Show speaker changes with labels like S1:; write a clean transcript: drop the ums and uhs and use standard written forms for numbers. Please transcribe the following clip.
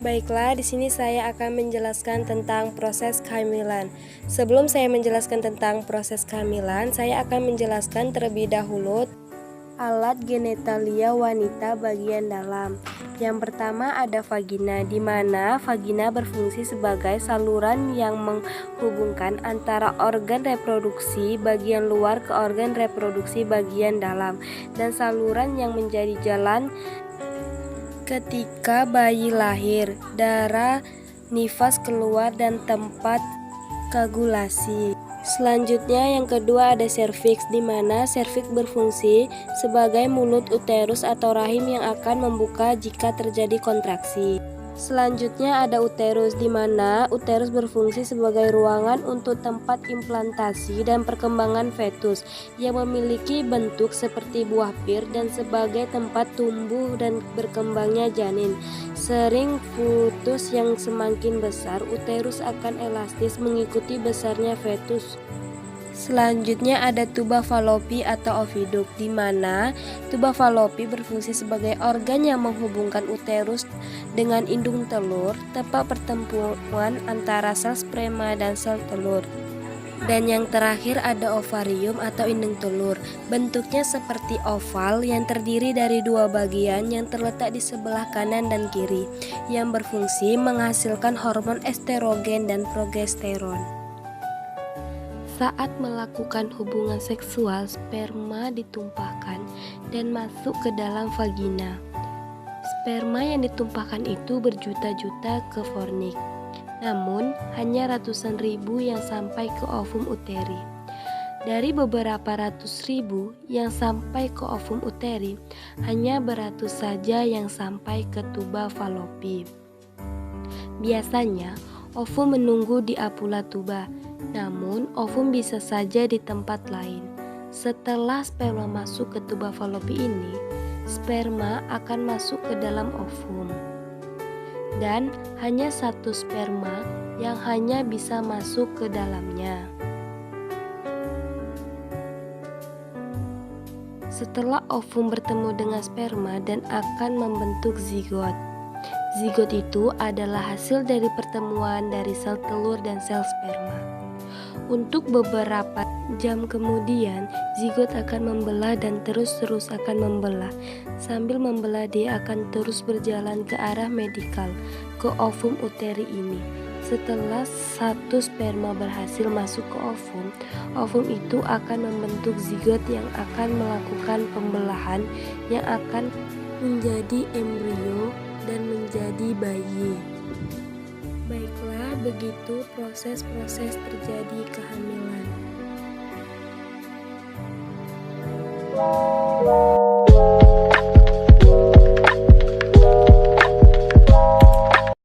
S1: Baiklah, di sini saya akan menjelaskan tentang proses kehamilan. Sebelum saya menjelaskan tentang proses kehamilan, saya akan menjelaskan terlebih dahulu alat genitalia wanita bagian dalam. Yang pertama ada vagina, di mana vagina berfungsi sebagai saluran yang menghubungkan antara organ reproduksi bagian luar ke organ reproduksi bagian dalam, dan saluran yang menjadi jalan ketika bayi lahir, darah nifas keluar dan tempat koagulasi. Selanjutnya yang kedua ada serviks, di mana serviks berfungsi sebagai mulut uterus atau rahim yang akan membuka jika terjadi kontraksi. Selanjutnya ada uterus, di mana uterus berfungsi sebagai ruangan untuk tempat implantasi dan perkembangan fetus yang memiliki bentuk seperti buah pir dan sebagai tempat tumbuh dan berkembangnya janin. Sering fetus yang semakin besar, uterus akan elastis mengikuti besarnya fetus. Selanjutnya ada tuba falopi atau oviduk, di mana tuba falopi berfungsi sebagai organ yang menghubungkan uterus dengan indung telur, tempat pertemuan antara sel sperma dan sel telur. Dan yang terakhir ada ovarium atau indung telur. Bentuknya seperti oval yang terdiri dari dua bagian yang terletak di sebelah kanan dan kiri, yang berfungsi menghasilkan hormon estrogen dan progesteron. Saat melakukan hubungan seksual, sperma ditumpahkan dan masuk ke dalam vagina. Sperma yang ditumpahkan itu berjuta-juta ke fornik, namun hanya ratusan ribu yang sampai ke ovum uteri. Dari beberapa ratus ribu yang sampai ke ovum uteri, hanya beratus saja yang sampai ke tuba falopi. Biasanya, ovum menunggu di apula tuba, namun ovum bisa saja di tempat lain. Setelah sperma masuk ke tuba falopi ini, sperma akan masuk ke dalam ovum. Dan hanya satu sperma yang hanya bisa masuk ke dalamnya. Setelah ovum bertemu dengan sperma dan akan membentuk zigot. Zigot itu adalah hasil dari pertemuan dari sel telur dan sel sperma. Untuk beberapa jam kemudian, zigot akan membelah dan terus akan membelah. Sambil membelah, dia akan terus berjalan ke arah medikal, ke ovum uteri ini. Setelah satu sperma berhasil masuk ke ovum, ovum itu akan membentuk zigot yang akan melakukan pembelahan yang akan menjadi embrio dan menjadi bayi. Baiklah, begitu proses-proses terjadi kehamilan.